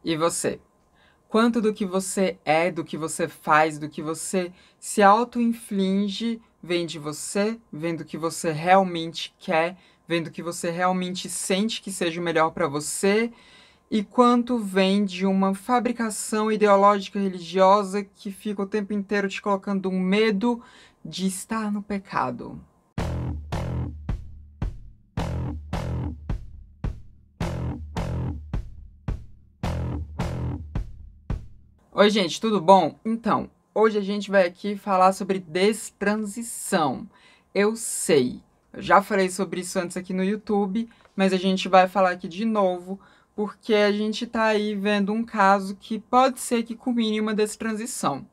E você? Quanto do que você é, do que você faz, do que você se auto-inflige vem de você, vem do que você realmente quer, vem do que você realmente sente que seja o melhor para você, e quanto vem de uma fabricação ideológica religiosa que fica o tempo inteiro te colocando um medo de estar no pecado. Oi, gente, tudo bom? Então, hoje a gente vai aqui falar sobre destransição. Eu sei, eu já falei sobre isso antes aqui no YouTube, mas a gente vai falar aqui de novo, porque a gente tá aí vendo um caso que pode ser que culmine em uma destransição.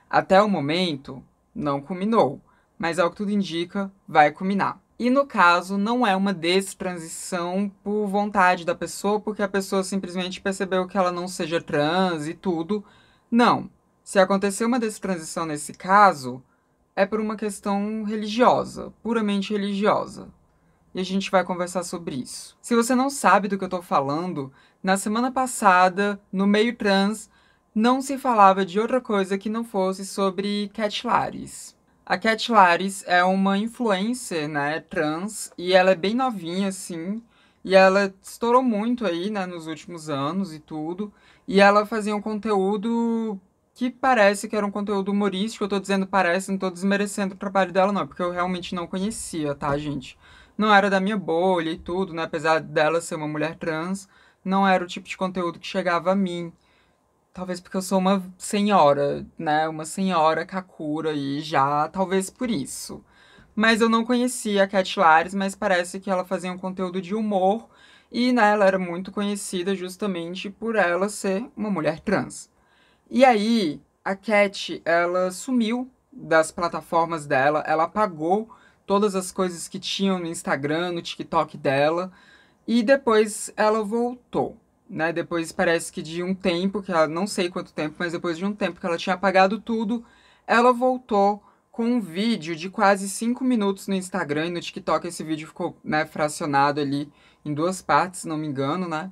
Até o momento, não culminou, mas ao que tudo indica, vai culminar. E no caso, não é uma destransição por vontade da pessoa, porque a pessoa simplesmente percebeu que ela não seja trans e tudo. Não. Se acontecer uma destransição nesse caso, é por uma questão religiosa, puramente religiosa. E a gente vai conversar sobre isso. Se você não sabe do que eu tô falando, na semana passada, no meio trans, não se falava de outra coisa que não fosse sobre Cat Lares. A Cat Lares é uma influencer, né, trans, e ela é bem novinha, assim, e ela estourou muito aí, né, nos últimos anos e tudo, e ela fazia um conteúdo que parece que era um conteúdo humorístico. Eu tô dizendo parece, não tô desmerecendo o trabalho dela, não, porque eu realmente não conhecia, tá, gente? Não era da minha bolha e tudo, né? Apesar dela ser uma mulher trans, não era o tipo de conteúdo que chegava a mim. Talvez porque eu sou uma senhora, né? Uma senhora Kakura e já, talvez por isso. Mas eu não conhecia a Cat Lares, mas parece que ela fazia um conteúdo de humor e, né, ela era muito conhecida justamente por ela ser uma mulher trans. E aí, a Cat, ela sumiu das plataformas dela, ela apagou todas as coisas que tinham no Instagram, no TikTok dela, e depois ela voltou, né? Depois parece que de um tempo, que ela não sei quanto tempo, mas depois de um tempo que ela tinha apagado tudo, ela voltou com um vídeo de quase 5 minutos no Instagram e no TikTok esse vídeo ficou, né, fracionado ali em duas partes, se não me engano, né?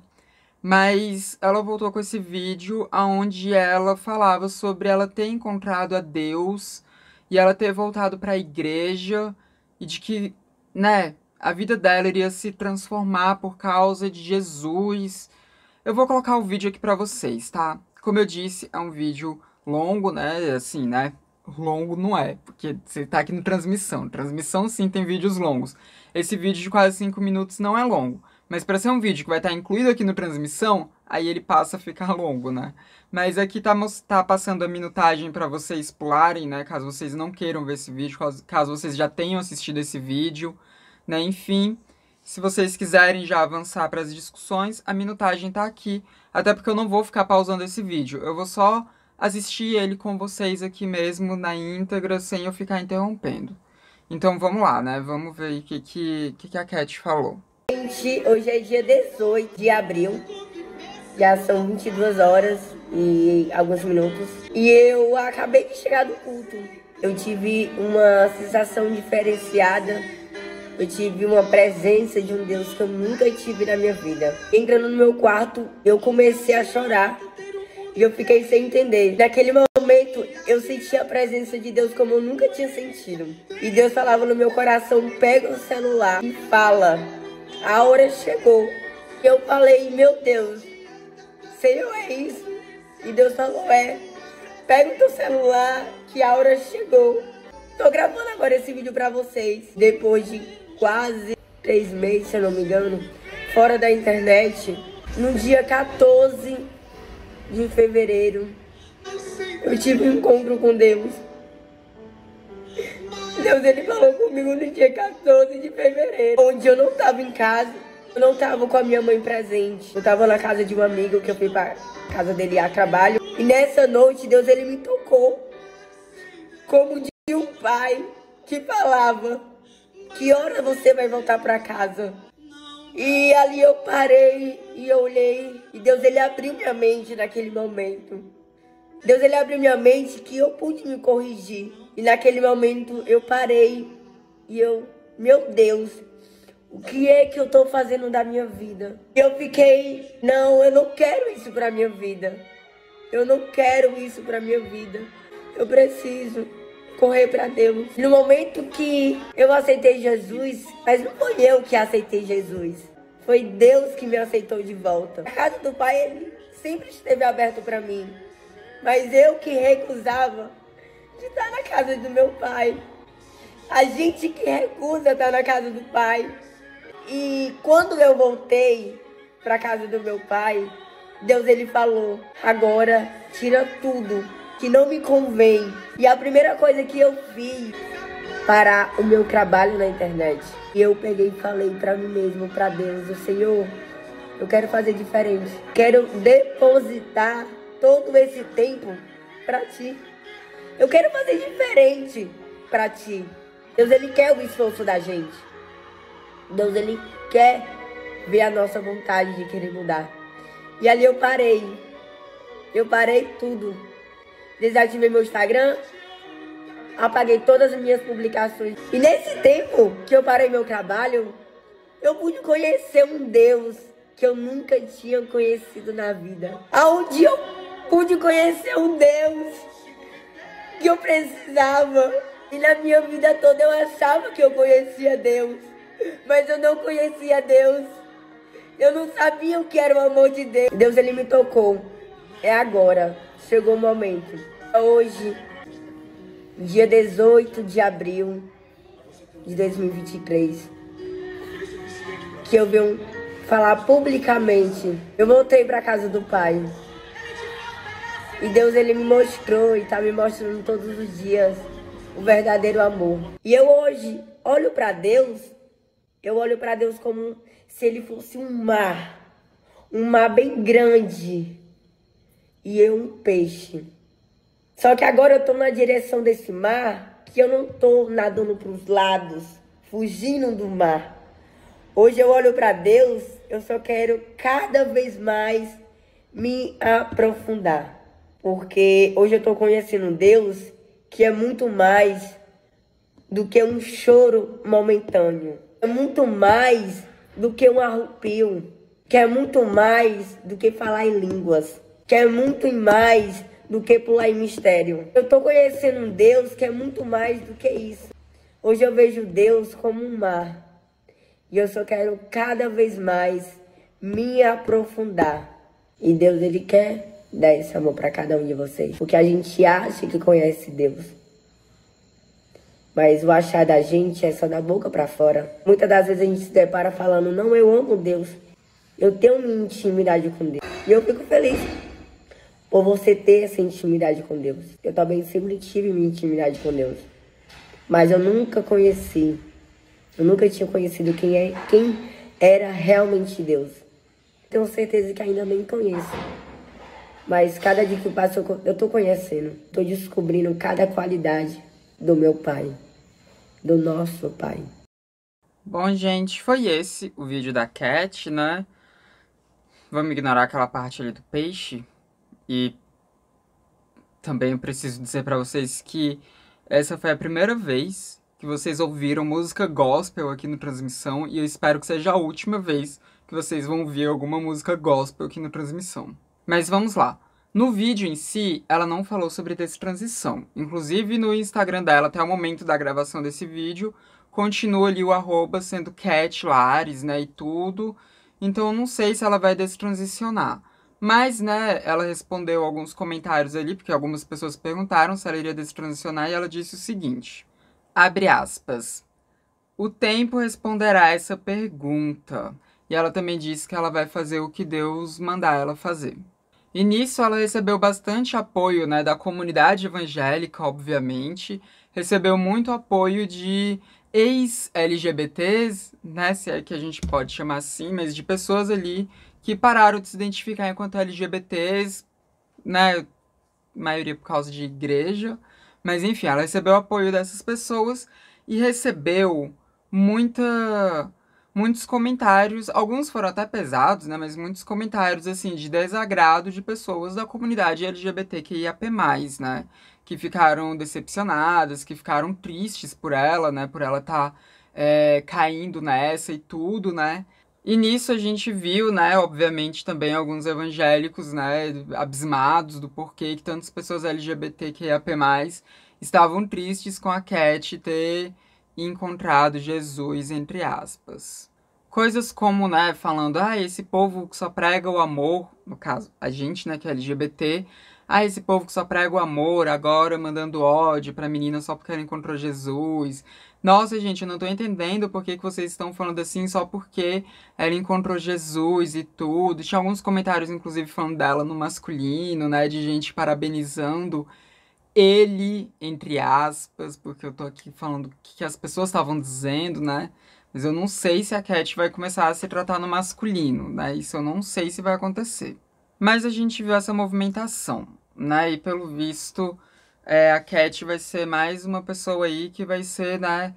Mas ela voltou com esse vídeo onde ela falava sobre ela ter encontrado a Deus e ela ter voltado para a igreja e de que, né, a vida dela iria se transformar por causa de Jesus. Eu vou colocar o vídeo aqui para vocês, tá? Como eu disse, é um vídeo longo, né? Assim, né? Longo não é, porque você tá aqui no transmissão. Transmissão sim tem vídeos longos. Esse vídeo de quase 5 minutos não é longo. Mas para ser um vídeo que vai estar incluído aqui no transmissão, aí ele passa a ficar longo, né? Mas aqui tá passando a minutagem para vocês pularem, né? Caso vocês não queiram ver esse vídeo, caso vocês já tenham assistido esse vídeo, né? Enfim, se vocês quiserem já avançar para as discussões, a minutagem tá aqui. Até porque eu não vou ficar pausando esse vídeo. Eu vou só assistir ele com vocês aqui mesmo na íntegra, sem eu ficar interrompendo. Então vamos lá, né? Vamos ver o que a Cat falou. Gente, hoje é dia 18 de abril, já são 22 horas e alguns minutos, e eu acabei de chegar do culto. Eu tive uma sensação diferenciada, eu tive uma presença de um Deus que eu nunca tive na minha vida. Entrando no meu quarto, eu comecei a chorar e eu fiquei sem entender. Naquele momento, eu senti a presença de Deus como eu nunca tinha sentido. E Deus falava no meu coração: pega o celular e fala. A hora chegou. Eu falei: meu Deus, Senhor, é isso? E Deus falou: é. Pega o teu celular que a hora chegou. Tô gravando agora esse vídeo pra vocês. Depois de quase 3 meses, se eu não me engano, fora da internet. No dia 14 de fevereiro, eu tive um encontro com Deus. Deus, ele falou comigo no dia 14 de fevereiro, onde eu não tava em casa, eu não tava com a minha mãe presente. Eu tava na casa de um amigo que eu fui pra casa dele a trabalho. E nessa noite, Deus, ele me tocou como de um pai que falava: que hora você vai voltar pra casa? E ali eu parei e eu olhei, e Deus, ele abriu minha mente naquele momento. Deus, ele abriu minha mente que eu pude me corrigir. E naquele momento eu parei e eu, meu Deus, O que é que eu tô fazendo da minha vida? E eu fiquei, não, eu não quero isso pra minha vida. Eu não quero isso pra minha vida. Eu preciso correr pra Deus. No momento que eu aceitei Jesus, mas não foi eu que aceitei Jesus. Foi Deus que me aceitou de volta. A casa do Pai, ele sempre esteve aberto pra mim. Mas eu que recusava de estar na casa do meu pai. A gente que recusa estar na casa do pai. E quando eu voltei para casa do meu pai, Deus ele falou: agora tira tudo que não me convém. E a primeira coisa que eu fiz para o meu trabalho na internet, e eu peguei e falei para mim mesmo, para Deus: o Senhor, eu quero fazer diferente. Quero depositar todo esse tempo para ti. Eu quero fazer diferente para ti. Deus ele quer o esforço da gente. Deus ele quer ver a nossa vontade de querer mudar. E ali eu parei. Eu parei tudo. Desativei meu Instagram. Apaguei todas as minhas publicações. E nesse tempo que eu parei meu trabalho, eu pude conhecer um Deus que eu nunca tinha conhecido na vida. Aonde eu pude conhecer um Deus que eu precisava. E na minha vida toda eu achava que eu conhecia Deus. Mas eu não conhecia Deus. Eu não sabia o que era o amor de Deus. Deus ele me tocou. É agora. Chegou o momento. Hoje, dia 18 de abril de 2023, que eu venho falar publicamente. Eu voltei para casa do Pai. E Deus ele me mostrou e tá me mostrando todos os dias o verdadeiro amor. E eu hoje olho para Deus, eu olho para Deus como se ele fosse um mar bem grande e eu um peixe. Só que agora eu tô na direção desse mar, que eu não tô nadando pros lados, fugindo do mar. Hoje eu olho para Deus, eu só quero cada vez mais me aprofundar. Porque hoje eu tô conhecendo um Deus que é muito mais do que um choro momentâneo. É muito mais do que um arrupio. Que é muito mais do que falar em línguas. Que é muito mais do que pular em mistério. Eu tô conhecendo um Deus que é muito mais do que isso. Hoje eu vejo Deus como um mar. E eu só quero cada vez mais me aprofundar. E Deus, ele quer dar esse amor para cada um de vocês. Porque a gente acha que conhece Deus. Mas o achar da gente é só da boca para fora. Muitas das vezes a gente se depara falando: não, eu amo Deus. Eu tenho minha intimidade com Deus. E eu fico feliz por você ter essa intimidade com Deus. Eu também sempre tive minha intimidade com Deus. Mas eu nunca conheci. Eu nunca tinha conhecido quem era realmente Deus. Tenho certeza que ainda nem conheço. Mas cada dia que passa eu tô conhecendo. Tô descobrindo cada qualidade do meu Pai. Do nosso Pai. Bom, gente, foi esse o vídeo da Cat, né? Vamos ignorar aquela parte ali do peixe. E também eu preciso dizer pra vocês que essa foi a primeira vez que vocês ouviram música gospel aqui no Transmissão. E eu espero que seja a última vez que vocês vão ouvir alguma música gospel aqui no Transmissão. Mas vamos lá. No vídeo em si, ela não falou sobre destransição. Inclusive, no Instagram dela, até o momento da gravação desse vídeo, continua ali o arroba sendo Cat Lares, né, e tudo. Então, eu não sei se ela vai destransicionar. Mas, né, ela respondeu alguns comentários ali, porque algumas pessoas perguntaram se ela iria destransicionar, e ela disse o seguinte, abre aspas, o tempo responderá essa pergunta. E ela também disse que ela vai fazer o que Deus mandar ela fazer. E nisso ela recebeu bastante apoio, né, da comunidade evangélica, obviamente. Recebeu muito apoio de ex-LGBTs, né, se é que a gente pode chamar assim, mas de pessoas ali que pararam de se identificar enquanto LGBTs, né, maioria por causa de igreja. Mas enfim, ela recebeu apoio dessas pessoas e recebeu muitos comentários, alguns foram até pesados, né, mas muitos comentários, assim, de desagrado de pessoas da comunidade LGBTQIAP+, né, que ficaram decepcionadas, que ficaram tristes por ela, né, por ela estar caindo nessa e tudo, né? E nisso a gente viu, né, obviamente, também alguns evangélicos, né, abismados do porquê que tantas pessoas LGBTQIAP+, estavam tristes com a Cat ter encontrado Jesus, entre aspas. Coisas como, né, falando, esse povo que só prega o amor, no caso, a gente, né, que é LGBT, esse povo que só prega o amor, agora mandando ódio pra menina só porque ela encontrou Jesus. Nossa, gente, eu não tô entendendo por que vocês estão falando assim só porque ela encontrou Jesus e tudo. Tinha alguns comentários, inclusive, falando dela no masculino, né, de gente parabenizando ele, entre aspas, porque eu tô aqui falando o que as pessoas estavam dizendo, né? Mas eu não sei se a Cat vai começar a se tratar no masculino, né? Isso eu não sei se vai acontecer. Mas a gente viu essa movimentação, né? E pelo visto, a Cat vai ser mais uma pessoa aí que vai ser, né,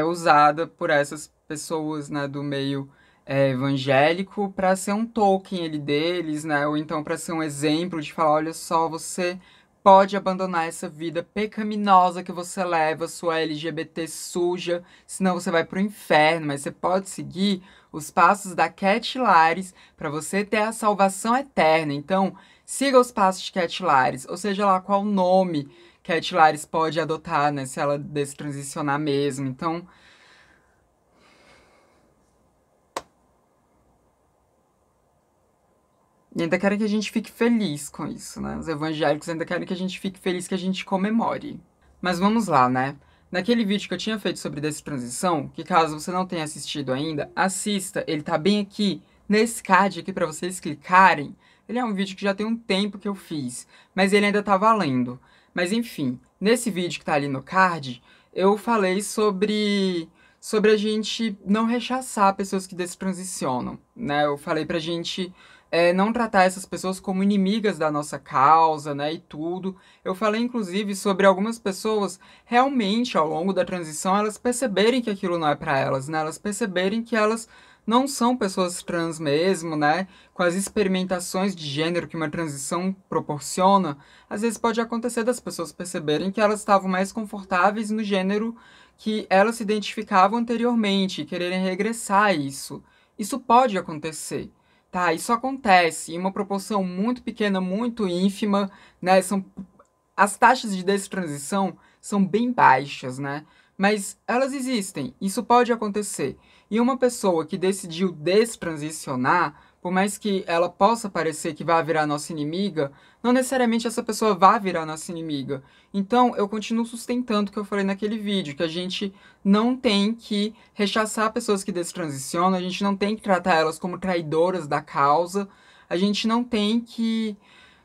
usada por essas pessoas, né, do meio evangélico para ser um token ele deles, né? Ou então para ser um exemplo de falar, olha só, você pode abandonar essa vida pecaminosa que você leva, sua LGBT suja, senão você vai pro inferno, mas você pode seguir os passos da Cat Lares para você ter a salvação eterna. Então, siga os passos de Cat Lares, ou seja lá qual nome Cat Lares pode adotar, né, se ela destransicionar mesmo. Então, e ainda querem que a gente fique feliz com isso, né? Os evangélicos ainda querem que a gente fique feliz, que a gente comemore. Mas vamos lá, né? Naquele vídeo que eu tinha feito sobre destransição, que caso você não tenha assistido ainda, assista, ele tá bem aqui, nesse card aqui pra vocês clicarem. Ele é um vídeo que já tem um tempo que eu fiz, mas ele ainda tá valendo. Mas enfim, nesse vídeo que tá ali no card, eu falei sobre a gente não rechaçar pessoas que destransicionam, né? Eu falei pra gente não tratar essas pessoas como inimigas da nossa causa, né, e tudo. Eu falei, inclusive, sobre algumas pessoas realmente, ao longo da transição, elas perceberem que aquilo não é para elas, né, elas perceberem que elas não são pessoas trans mesmo, né, com as experimentações de gênero que uma transição proporciona, às vezes pode acontecer das pessoas perceberem que elas estavam mais confortáveis no gênero que elas se identificavam anteriormente e quererem regressar a isso. Isso pode acontecer. Tá, isso acontece em uma proporção muito pequena, muito ínfima, né? As taxas de destransição são bem baixas, né? Mas elas existem, isso pode acontecer. E uma pessoa que decidiu destransicionar, por mais que ela possa parecer que vai virar nossa inimiga, não necessariamente essa pessoa vai virar nossa inimiga. Então, eu continuo sustentando o que eu falei naquele vídeo, que a gente não tem que rechaçar pessoas que destransicionam, a gente não tem que tratar elas como traidoras da causa, a gente não tem que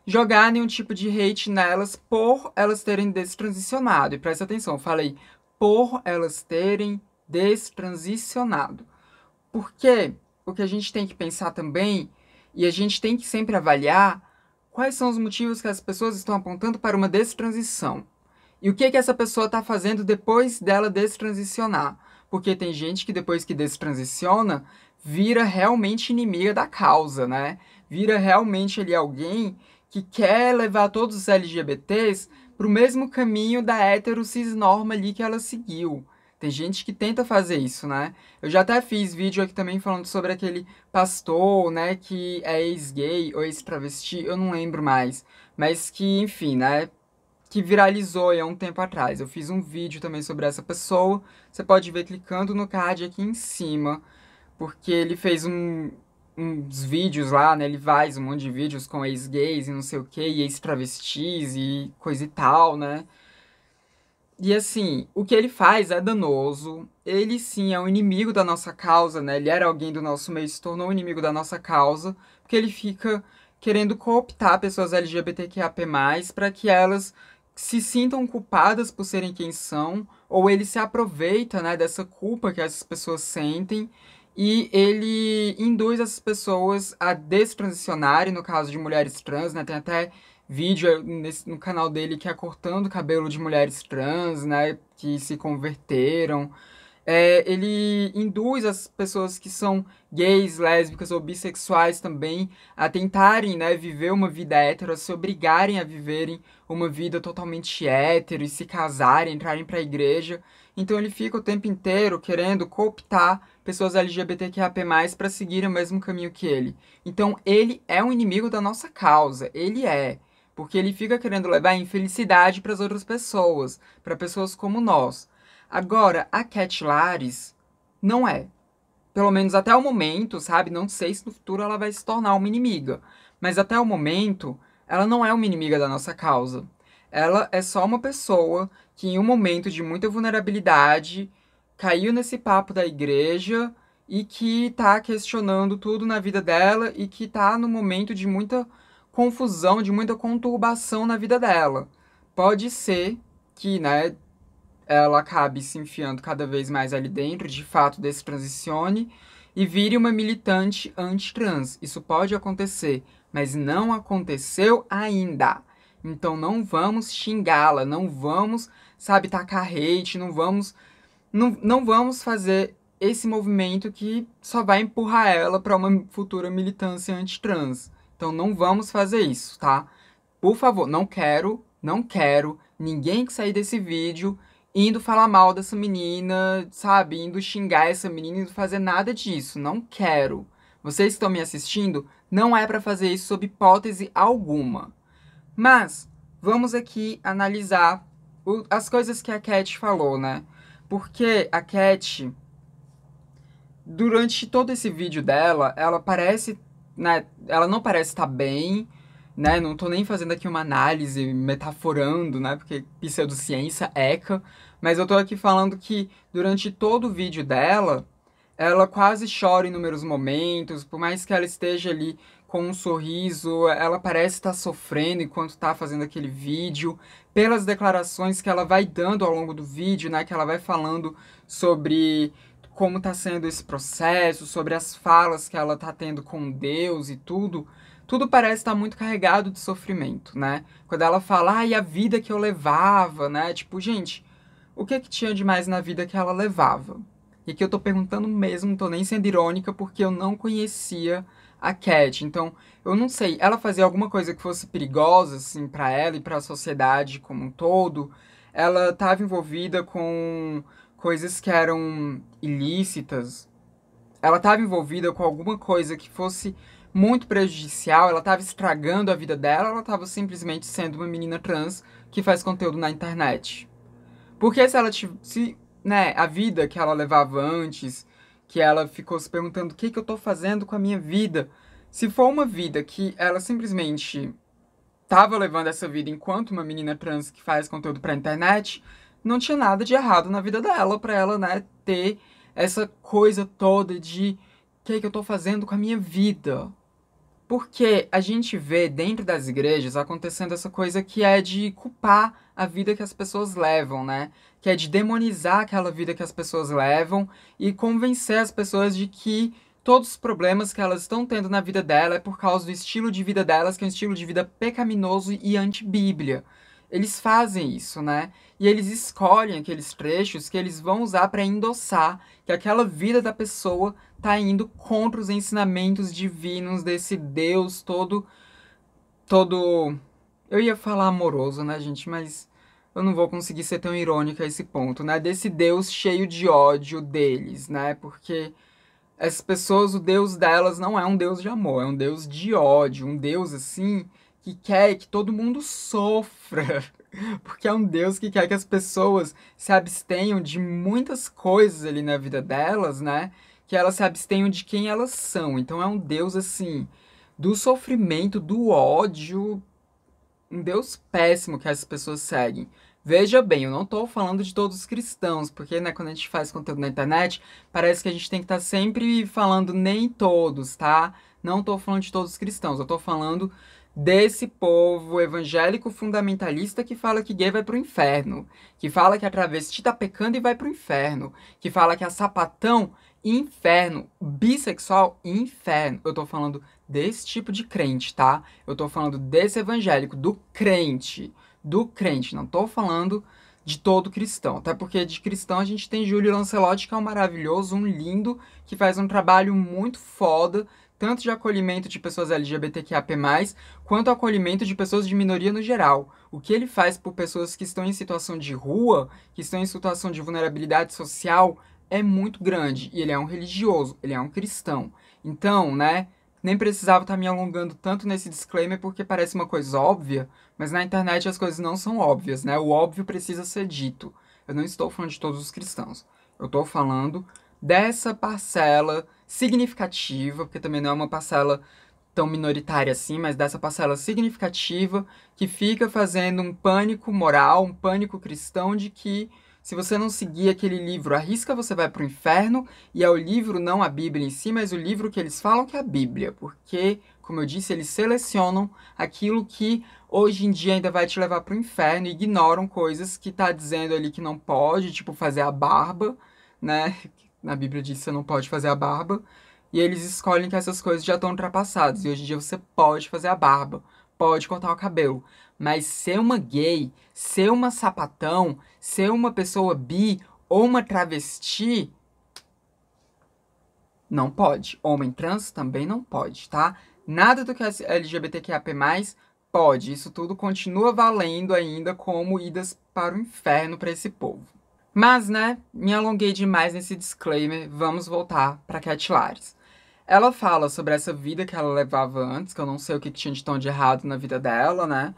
jogar nenhum tipo de hate nelas por elas terem destransicionado. E presta atenção, eu falei por elas terem destransicionado. Por quê? Porque a gente tem que pensar também, e a gente tem que sempre avaliar quais são os motivos que as pessoas estão apontando para uma destransição. E o que que essa pessoa está fazendo depois dela destransicionar. Porque tem gente que depois que destransiciona, vira realmente inimiga da causa, né? Vira realmente ali alguém que quer levar todos os LGBTs para o mesmo caminho da hétero cisnorma ali que ela seguiu. Tem gente que tenta fazer isso, né? Eu já até fiz vídeo aqui também falando sobre aquele pastor, né, que é ex-gay ou ex-travesti, eu não lembro mais. Mas que, enfim, né, que viralizou há um tempo atrás. Eu fiz um vídeo também sobre essa pessoa. Você pode ver clicando no card aqui em cima, porque ele fez uns vídeos lá, né? Ele faz um monte de vídeos com ex-gays e não sei o que, e ex-travestis e coisa e tal, né? E assim, o que ele faz é danoso. Ele sim é um inimigo da nossa causa, né? Ele era alguém do nosso meio, se tornou um inimigo da nossa causa, porque ele fica querendo cooptar pessoas LGBTQIAP+, para que elas se sintam culpadas por serem quem são, ou ele se aproveita, né, dessa culpa que essas pessoas sentem, e ele induz essas pessoas a destransicionarem, no caso de mulheres trans, né? Tem até vídeo no canal dele que é cortando o cabelo de mulheres trans, né, que se converteram. Ele induz as pessoas que são gays, lésbicas ou bissexuais também a tentarem, né, viver uma vida hétero, a se obrigarem a viverem uma vida totalmente hétero e se casarem, entrarem para a igreja. Então ele fica o tempo inteiro querendo cooptar pessoas LGBTQIA+, para seguir o mesmo caminho que ele. Então ele é um inimigo da nossa causa, ele é. Porque ele fica querendo levar a infelicidade para as outras pessoas, para pessoas como nós. Agora, a Cat Lares não é. Pelo menos até o momento, sabe? Não sei se no futuro ela vai se tornar uma inimiga. Mas até o momento, ela não é uma inimiga da nossa causa. Ela é só uma pessoa que, em um momento de muita vulnerabilidade, caiu nesse papo da igreja e que tá questionando tudo na vida dela e que tá no momento de muita confusão, de muita conturbação na vida dela. Pode ser que, né, ela acabe se enfiando cada vez mais ali dentro, de fato destransicione e vire uma militante anti-trans. Isso pode acontecer, mas não aconteceu ainda. Então não vamos xingá-la, não vamos, sabe, tacar hate, não vamos fazer esse movimento que só vai empurrar ela para uma futura militância anti-trans. Então não vamos fazer isso, tá? Por favor, não quero ninguém que sair desse vídeo indo falar mal dessa menina, sabe? Indo xingar essa menina, indo fazer nada disso. Não quero. Vocês que estão me assistindo, não é pra fazer isso sob hipótese alguma. Mas vamos aqui analisar as coisas que a Cat falou, né? Porque a Cat, durante todo esse vídeo dela, ela parece, né? Ela não parece estar bem, né? Não tô nem fazendo aqui uma análise, metaforando, né? Porque pseudociência, ECA. Mas eu tô aqui falando que durante todo o vídeo dela, ela quase chora em inúmeros momentos, por mais que ela esteja ali com um sorriso, ela parece estar sofrendo enquanto está fazendo aquele vídeo, pelas declarações que ela vai dando ao longo do vídeo, né, que ela vai falando sobre como está sendo esse processo, sobre as falas que ela está tendo com Deus e tudo. Tudo parece estar muito carregado de sofrimento, né? Quando ela fala, ai, a vida que eu levava, né? Tipo, gente, o que tinha de mais na vida que ela levava? E aqui eu tô perguntando mesmo, não tô nem sendo irônica, porque eu não conhecia a Cat. Então, eu não sei, ela fazia alguma coisa que fosse perigosa, assim, pra ela e pra sociedade como um todo? Ela estava envolvida com coisas que eram ilícitas? Ela estava envolvida com alguma coisa que fosse muito prejudicial? Ela estava estragando a vida dela? Ou ela estava simplesmente sendo uma menina trans que faz conteúdo na internet? Porque se ela tivesse, né, a vida que ela levava antes, que ela ficou se perguntando o que que eu tô fazendo com a minha vida, se for uma vida que ela simplesmente tava levando essa vida enquanto uma menina trans que faz conteúdo pra internet, não tinha nada de errado na vida dela pra ela, né, ter essa coisa toda de o que que eu tô fazendo com a minha vida. Porque a gente vê dentro das igrejas acontecendo essa coisa que é de culpar a vida que as pessoas levam, né? Que é de demonizar aquela vida que as pessoas levam e convencer as pessoas de que todos os problemas que elas estão tendo na vida dela é por causa do estilo de vida delas, que é um estilo de vida pecaminoso e anti-bíblia. Eles fazem isso, né? E eles escolhem aqueles trechos que eles vão usar para endossar que aquela vida da pessoa tá indo contra os ensinamentos divinos desse Deus todo, eu ia falar amoroso, né, gente, mas eu não vou conseguir ser tão irônica a esse ponto, né? Desse Deus cheio de ódio deles, né? Porque essas pessoas, o Deus delas não é um Deus de amor, é um Deus de ódio, um Deus assim que quer que todo mundo sofra. Porque é um Deus que quer que as pessoas se abstenham de muitas coisas ali na vida delas, né? Que elas se abstenham de quem elas são. Então é um Deus assim do sofrimento, do ódio, um Deus péssimo que essas pessoas seguem. Veja bem, eu não tô falando de todos os cristãos, porque, né, quando a gente faz conteúdo na internet, parece que a gente tem que estar sempre falando nem todos, tá? Não tô falando de todos os cristãos, eu tô falando desse povo evangélico fundamentalista que fala que gay vai pro inferno, que fala que a travesti tá pecando e vai pro inferno, que fala que a sapatão, inferno, bissexual, inferno. Eu tô falando desse tipo de crente, tá? Eu tô falando desse evangélico, do crente, não tô falando de todo cristão. Até porque de cristão a gente tem Júlio Lancelotti, que é um maravilhoso, um lindo, que faz um trabalho muito foda, tanto de acolhimento de pessoas LGBTQIA+, quanto acolhimento de pessoas de minoria no geral. O que ele faz por pessoas que estão em situação de rua, que estão em situação de vulnerabilidade social, é muito grande. E ele é um religioso, ele é um cristão. Então, né, nem precisava estar me alongando tanto nesse disclaimer porque parece uma coisa óbvia, mas na internet as coisas não são óbvias, né? O óbvio precisa ser dito. Eu não estou falando de todos os cristãos. Eu estou falando dessa parcela significativa, porque também não é uma parcela tão minoritária assim, mas dessa parcela significativa que fica fazendo um pânico moral, um pânico cristão de que se você não seguir aquele livro, arrisca você vai para o inferno, e é o livro, não a Bíblia em si, mas o livro que eles falam que é a Bíblia, porque, como eu disse, eles selecionam aquilo que hoje em dia ainda vai te levar para o inferno e ignoram coisas que tá dizendo ali que não pode, tipo fazer a barba, né? Na Bíblia diz que você não pode fazer a barba, e eles escolhem que essas coisas já estão ultrapassadas, e hoje em dia você pode fazer a barba, pode cortar o cabelo, mas ser uma gay, ser uma sapatão, ser uma pessoa bi ou uma travesti, não pode. Homem trans também não pode, tá? Nada do que é LGBTQIA+, pode. Isso tudo continua valendo ainda como idas para o inferno para esse povo. Mas, né, me alonguei demais nesse disclaimer, vamos voltar para Cat Lares. Ela fala sobre essa vida que ela levava antes, que eu não sei o que tinha de tão de errado na vida dela, né?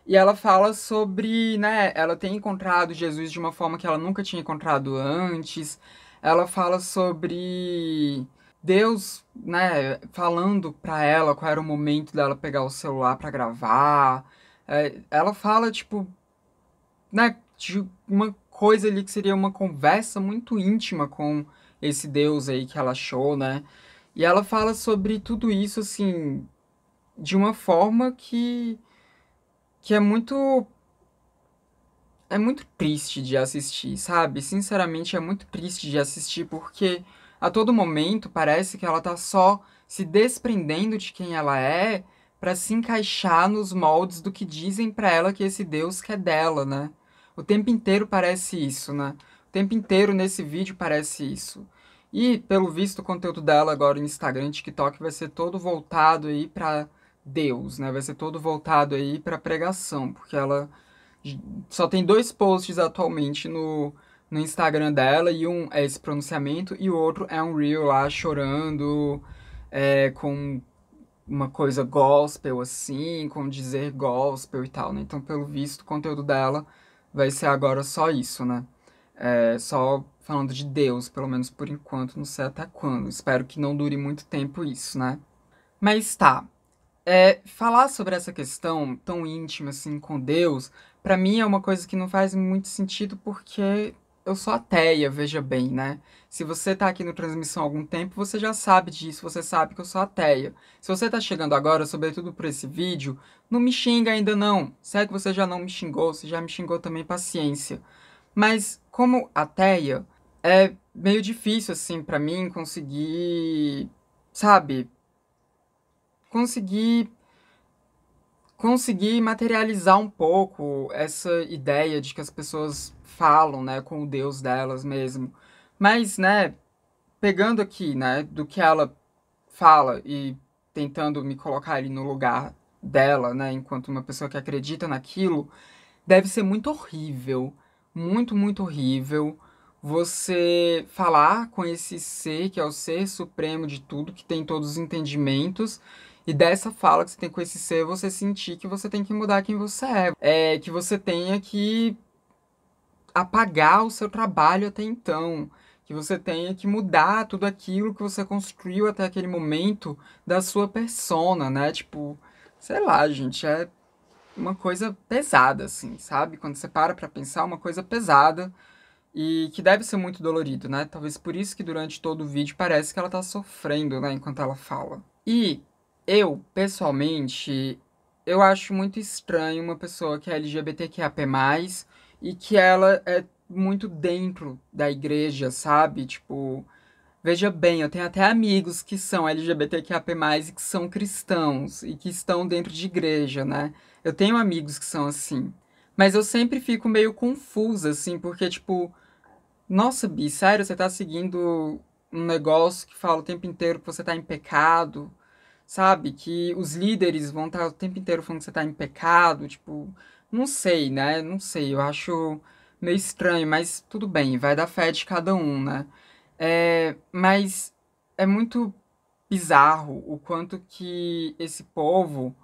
E ela fala sobre, né, ela tem encontrado Jesus de uma forma que ela nunca tinha encontrado antes. Ela fala sobre Deus, né, falando pra ela qual era o momento dela pegar o celular pra gravar. Ela fala, tipo, né, de uma coisa ali que seria uma conversa muito íntima com esse Deus aí que ela achou, né? E ela fala sobre tudo isso, assim, de uma forma que é muito triste de assistir, sabe? Sinceramente, é muito triste de assistir porque a todo momento parece que ela tá só se desprendendo de quem ela é pra se encaixar nos moldes do que dizem pra ela que esse Deus quer dela, né? O tempo inteiro parece isso, né? O tempo inteiro nesse vídeo parece isso. E, pelo visto, o conteúdo dela agora no Instagram e TikTok vai ser todo voltado aí pra Deus, né? Vai ser todo voltado aí pra pregação, porque ela só tem dois posts atualmente no Instagram dela, e um é esse pronunciamento, e o outro é um reel lá chorando, com uma coisa gospel, assim, com dizer gospel e tal, né? Então, pelo visto, o conteúdo dela vai ser agora só isso, né? Só falando de Deus, pelo menos por enquanto, não sei até quando. Espero que não dure muito tempo isso, né? Mas tá. Falar sobre essa questão tão íntima assim com Deus, pra mim é uma coisa que não faz muito sentido porque eu sou ateia, veja bem, né? Se você tá aqui no Transmissão há algum tempo, você já sabe disso, você sabe que eu sou ateia. Se você tá chegando agora, sobretudo por esse vídeo, não me xinga ainda não. Se é que você já não me xingou, se já me xingou também, paciência. Mas como ateia, é meio difícil assim pra mim conseguir, sabe, conseguir conseguir materializar um pouco essa ideia de que as pessoas falam, né, com o Deus delas mesmo. Mas, né, pegando aqui, né, do que ela fala e tentando me colocar ali no lugar dela, né, enquanto uma pessoa que acredita naquilo, deve ser muito horrível, muito, muito horrível você falar com esse ser que é o ser supremo de tudo, que tem todos os entendimentos, e dessa fala que você tem com esse ser, você sentir que você tem que mudar quem você que você tenha que apagar o seu trabalho até então, que você tenha que mudar tudo aquilo que você construiu até aquele momento da sua persona, né? Tipo, sei lá, gente, é uma coisa pesada, assim, sabe? Quando você para pra pensar, uma coisa pesada e que deve ser muito dolorido, né? Talvez por isso que durante todo o vídeo parece que ela tá sofrendo, né, enquanto ela fala. E eu, pessoalmente, eu acho muito estranho uma pessoa que é LGBTQIA+, e que ela é muito dentro da igreja, sabe? Tipo, veja bem, eu tenho até amigos que são LGBTQIA+, e que são cristãos, e que estão dentro de igreja, né? Eu tenho amigos que são assim. Mas eu sempre fico meio confusa, assim, porque, tipo, nossa, Bi, sério, você tá seguindo um negócio que fala o tempo inteiro que você tá em pecado, sabe? Que os líderes vão estar o tempo inteiro falando que você tá em pecado, tipo, não sei, né? Não sei, eu acho meio estranho, mas tudo bem, vai da fé de cada um, né? Mas é muito bizarro o quanto que esse povo,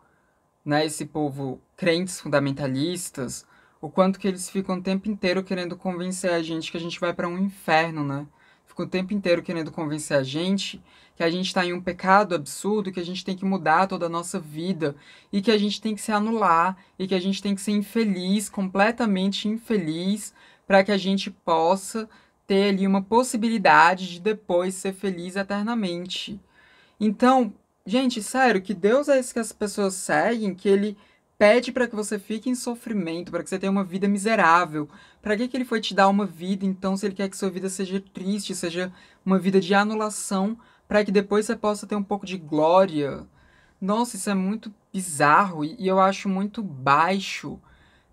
né, esse povo crentes fundamentalistas, o quanto que eles ficam o tempo inteiro querendo convencer a gente que a gente vai para um inferno, né? Ficam o tempo inteiro querendo convencer a gente que a gente está em um pecado absurdo, que a gente tem que mudar toda a nossa vida e que a gente tem que se anular e que a gente tem que ser infeliz, completamente infeliz, para que a gente possa ter ali uma possibilidade de depois ser feliz eternamente. Então, gente, sério, que Deus é esse que as pessoas seguem, que ele pede para que você fique em sofrimento, para que você tenha uma vida miserável. Para que ele foi te dar uma vida, então, se ele quer que sua vida seja triste, seja uma vida de anulação, para que depois você possa ter um pouco de glória? Nossa, isso é muito bizarro e eu acho muito baixo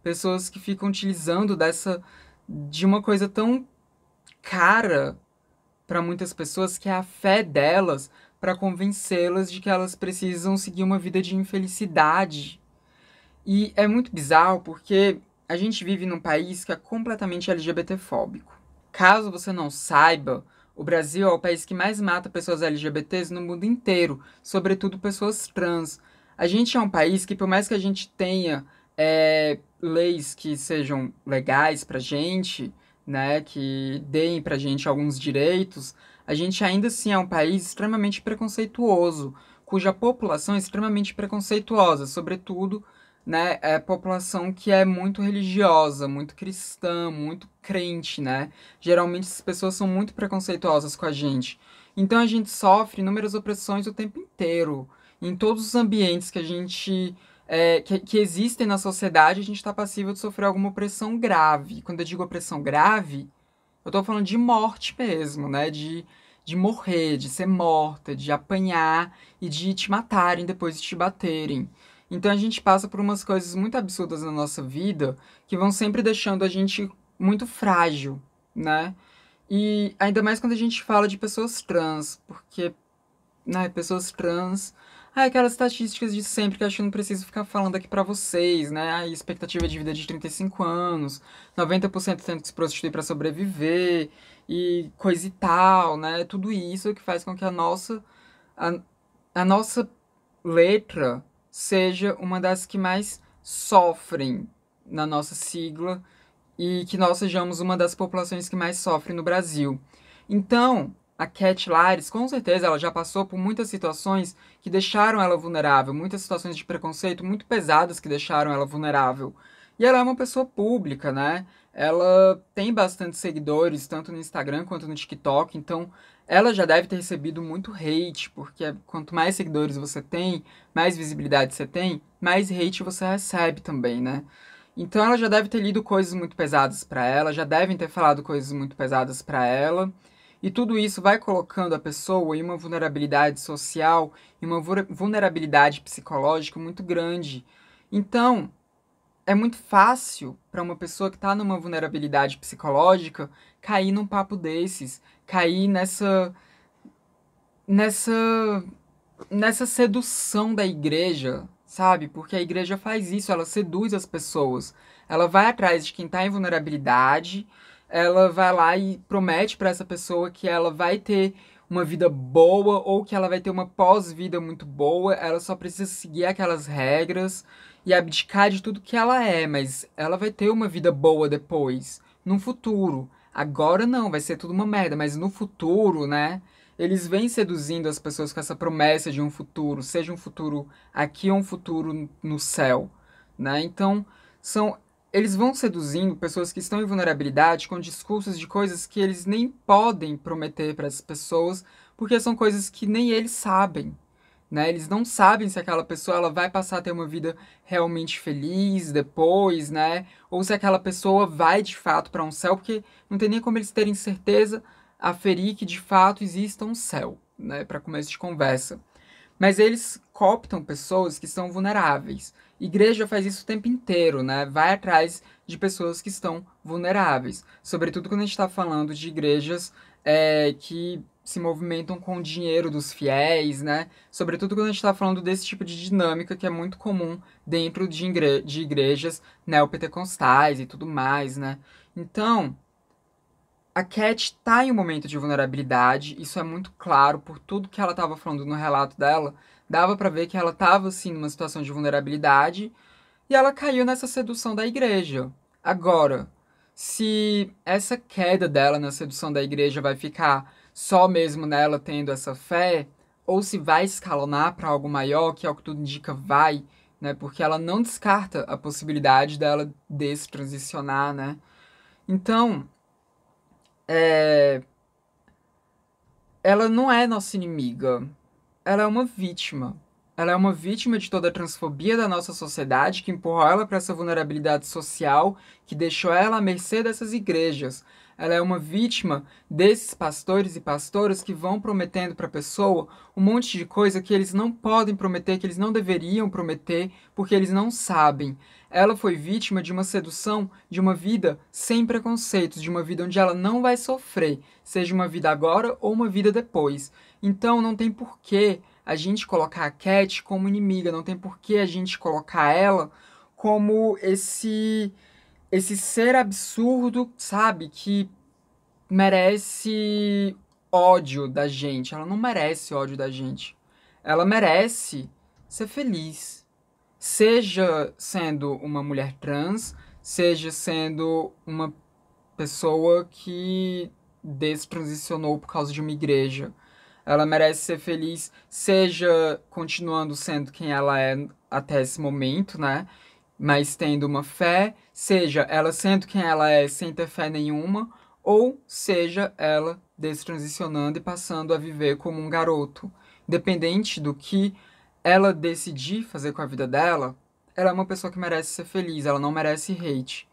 pessoas que ficam utilizando dessa de uma coisa tão cara para muitas pessoas, que é a fé delas, para convencê-las de que elas precisam seguir uma vida de infelicidade. E é muito bizarro porque a gente vive num país que é completamente LGBTfóbico. Caso você não saiba, o Brasil é o país que mais mata pessoas LGBTs no mundo inteiro, sobretudo pessoas trans. A gente é um país que, por mais que a gente tenha leis que sejam legais pra gente, né, que deem pra gente alguns direitos, a gente ainda assim é um país extremamente preconceituoso, cuja população é extremamente preconceituosa, sobretudo, né, é a população que é muito religiosa, muito cristã, muito crente, né? Geralmente as pessoas são muito preconceituosas com a gente. Então a gente sofre inúmeras opressões o tempo inteiro. Em todos os ambientes que a gente que existem na sociedade, a gente está passível de sofrer alguma opressão grave. Quando eu digo opressão grave, eu tô falando de morte mesmo, né? De morrer, de ser morta, de apanhar e de te matarem depois de te baterem. Então a gente passa por umas coisas muito absurdas na nossa vida que vão sempre deixando a gente muito frágil, né? E ainda mais quando a gente fala de pessoas trans, porque, né, pessoas trans. Ah, aquelas estatísticas de sempre que acho que eu não preciso ficar falando aqui pra vocês, né? A expectativa de vida de 35 anos, 90% tendo que se prostituir pra sobreviver e coisa e tal, né? Tudo isso que faz com que a, a nossa letra seja uma das que mais sofrem na nossa sigla e que nós sejamos uma das populações que mais sofrem no Brasil. Então, a Cat Lares, com certeza, ela já passou por muitas situações que deixaram ela vulnerável, muitas situações de preconceito muito pesadas que deixaram ela vulnerável. E ela é uma pessoa pública, né? Ela tem bastante seguidores, tanto no Instagram quanto no TikTok, então ela já deve ter recebido muito hate, porque quanto mais seguidores você tem, mais visibilidade você tem, mais hate você recebe também, né? Então ela já deve ter lido coisas muito pesadas pra ela, já devem ter falado coisas muito pesadas pra ela. E tudo isso vai colocando a pessoa em uma vulnerabilidade social, em uma vulnerabilidade psicológica muito grande. Então, é muito fácil para uma pessoa que está numa vulnerabilidade psicológica cair num papo desses, cair nessa nessa sedução da igreja, sabe? Porque a igreja faz isso, ela seduz as pessoas. Ela vai atrás de quem está em vulnerabilidade, ela vai lá e promete para essa pessoa que ela vai ter uma vida boa ou que ela vai ter uma pós-vida muito boa, ela só precisa seguir aquelas regras e abdicar de tudo que ela é, mas ela vai ter uma vida boa depois, no futuro. Agora não, vai ser tudo uma merda, mas no futuro, né? Eles vêm seduzindo as pessoas com essa promessa de um futuro, seja um futuro aqui ou um futuro no céu, né? Então, são eles vão seduzindo pessoas que estão em vulnerabilidade com discursos de coisas que eles nem podem prometer para essas pessoas, porque são coisas que nem eles sabem, né? Eles não sabem se aquela pessoa ela vai passar a ter uma vida realmente feliz depois, né? Ou se aquela pessoa vai de fato para um céu, porque não tem nem como eles terem certeza aferir que de fato exista um céu, né? Para começo de conversa. Mas eles cooptam pessoas que são vulneráveis. Igreja faz isso o tempo inteiro, né? Vai atrás de pessoas que estão vulneráveis. Sobretudo quando a gente está falando de igrejas que se movimentam com o dinheiro dos fiéis, né? Sobretudo quando a gente está falando desse tipo de dinâmica que é muito comum dentro de igrejas neopentecostais e tudo mais, né? Então, a Cat tá em um momento de vulnerabilidade, isso é muito claro por tudo que ela estava falando no relato dela. Dava pra ver que ela estava assim numa situação de vulnerabilidade e ela caiu nessa sedução da igreja. Agora, se essa queda dela na sedução da igreja vai ficar só mesmo nela tendo essa fé, ou se vai escalonar para algo maior, que é o que tudo indica vai, né? Porque ela não descarta a possibilidade dela destransicionar, né? Então, é, ela não é nossa inimiga. Ela é uma vítima. Ela é uma vítima de toda a transfobia da nossa sociedade que empurrou ela para essa vulnerabilidade social, que deixou ela à mercê dessas igrejas. Ela é uma vítima desses pastores e pastoras que vão prometendo para a pessoa um monte de coisa que eles não podem prometer, que eles não deveriam prometer, porque eles não sabem. Ela foi vítima de uma sedução de uma vida sem preconceitos, de uma vida onde ela não vai sofrer, seja uma vida agora ou uma vida depois. Então não tem porquê a gente colocar a Cat como inimiga, não tem porquê a gente colocar ela como esse ser absurdo, sabe, que merece ódio da gente. Ela não merece ódio da gente. Ela merece ser feliz. Seja sendo uma mulher trans, seja sendo uma pessoa que destransicionou por causa de uma igreja. Ela merece ser feliz, seja continuando sendo quem ela é até esse momento, né? Mas tendo uma fé, seja ela sendo quem ela é sem ter fé nenhuma, ou seja ela destransicionando e passando a viver como um garoto. Independente do que ela decidir fazer com a vida dela, ela é uma pessoa que merece ser feliz, ela não merece hate.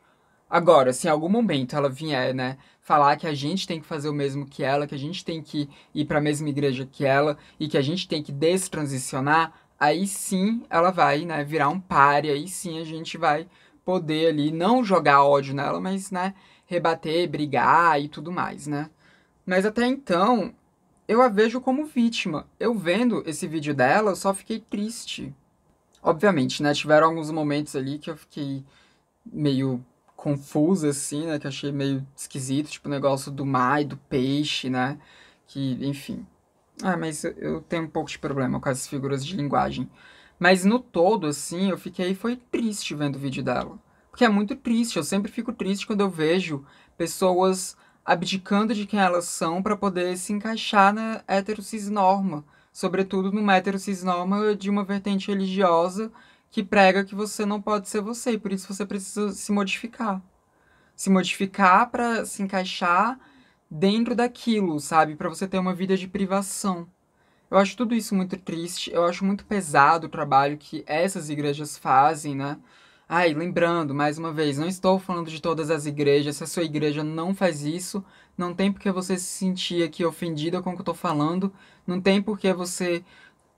Agora, se em algum momento ela vier, né, falar que a gente tem que fazer o mesmo que ela, que a gente tem que ir para a mesma igreja que ela e que a gente tem que destransicionar, aí sim ela vai, né, virar um páreo, aí sim a gente vai poder ali não jogar ódio nela, mas, né, rebater, brigar e tudo mais, né? Mas até então, eu a vejo como vítima. Eu vendo esse vídeo dela, eu só fiquei triste. Obviamente, né, tiveram alguns momentos ali que eu fiquei meio confusa, assim, né? Que eu achei meio esquisito, tipo o negócio do mar e do peixe, né? Que, enfim. Ah, mas eu tenho um pouco de problema com as figuras de linguagem. Mas no todo, assim, foi triste vendo o vídeo dela. Porque é muito triste, eu sempre fico triste quando eu vejo pessoas abdicando de quem elas são para poder se encaixar na heterocisnorma. Sobretudo numa heterocisnorma de uma vertente religiosa que prega que você não pode ser você, e por isso você precisa se modificar. Se modificar para se encaixar dentro daquilo, sabe? Para você ter uma vida de privação. Eu acho tudo isso muito triste, eu acho muito pesado o trabalho que essas igrejas fazem, né? Ai, lembrando, mais uma vez, não estou falando de todas as igrejas, se a sua igreja não faz isso, não tem por que você se sentir aqui ofendida com o que eu tô falando, não tem por que você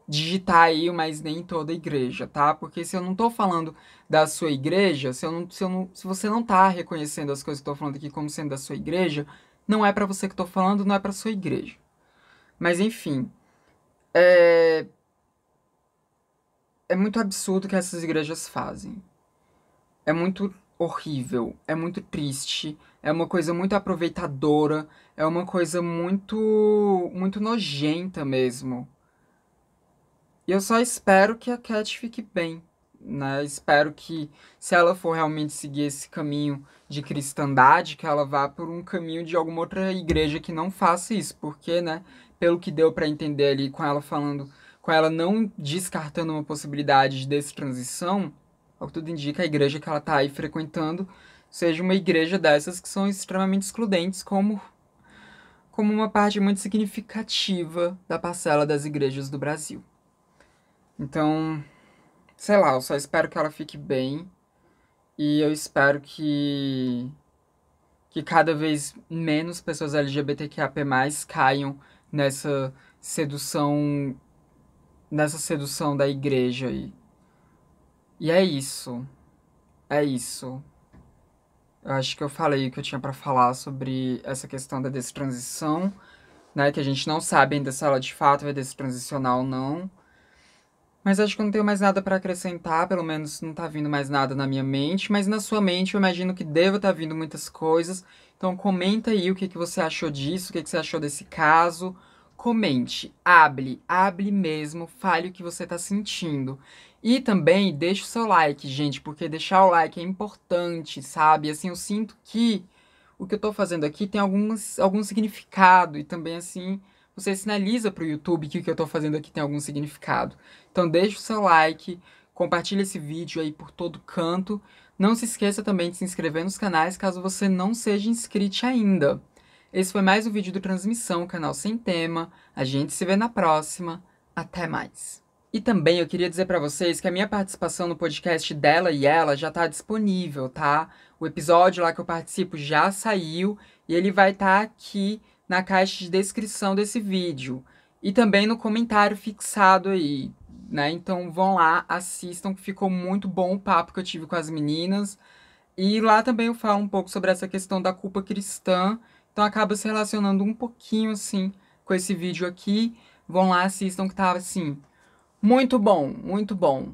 digitar aí, mas nem toda igreja, tá? Porque se eu não tô falando da sua igreja, se você não tá reconhecendo as coisas que eu tô falando aqui como sendo da sua igreja, não é pra você que eu tô falando, não é pra sua igreja. Mas enfim, é, é muito absurdo o que essas igrejas fazem. É muito horrível, é muito triste, é uma coisa muito aproveitadora, é uma coisa muito nojenta mesmo. E eu só espero que a Cat fique bem, né? Espero que, se ela for realmente seguir esse caminho de cristandade, que ela vá por um caminho de alguma outra igreja que não faça isso, porque, né, pelo que deu pra entender ali com ela falando, com ela não descartando uma possibilidade de destransição, ao que tudo indica, a igreja que ela tá aí frequentando seja uma igreja dessas que são extremamente excludentes, como uma parte muito significativa da parcela das igrejas do Brasil. Então, sei lá, eu só espero que ela fique bem e eu espero que cada vez menos pessoas LGBTQIAP+, caiam nessa sedução, nessa sedução da igreja aí. E é isso. É isso. Eu acho que eu falei o que eu tinha pra falar sobre essa questão da destransição, né? Que a gente não sabe ainda se ela de fato vai destransicionar ou não. Mas acho que eu não tenho mais nada pra acrescentar, pelo menos não tá vindo mais nada na minha mente. Mas na sua mente eu imagino que deva estar vindo muitas coisas. Então comenta aí o que que você achou disso, o que que você achou desse caso. Comente, hable mesmo, fale o que você tá sentindo. E também deixa o seu like, gente, porque deixar o like é importante, sabe? Assim, eu sinto que o que eu tô fazendo aqui tem algum significado. E também, assim, você sinaliza pro YouTube que o que eu tô fazendo aqui tem algum significado. Então deixa o seu like, compartilha esse vídeo aí por todo canto. Não se esqueça também de se inscrever nos canais caso você não seja inscrito ainda. Esse foi mais um vídeo do Transmissão, canal sem tema. A gente se vê na próxima. Até mais. E também eu queria dizer pra vocês que a minha participação no podcast dela e ela já tá disponível, tá? O episódio lá que eu participo já saiu e ele vai estar aqui na caixa de descrição desse vídeo e também no comentário fixado aí, né? Então vão lá, assistam, que ficou muito bom o papo que eu tive com as meninas. E lá também eu falo um pouco sobre essa questão da culpa cristã. Então acaba se relacionando um pouquinho assim com esse vídeo aqui. Vão lá, assistam que tá assim muito bom, muito bom.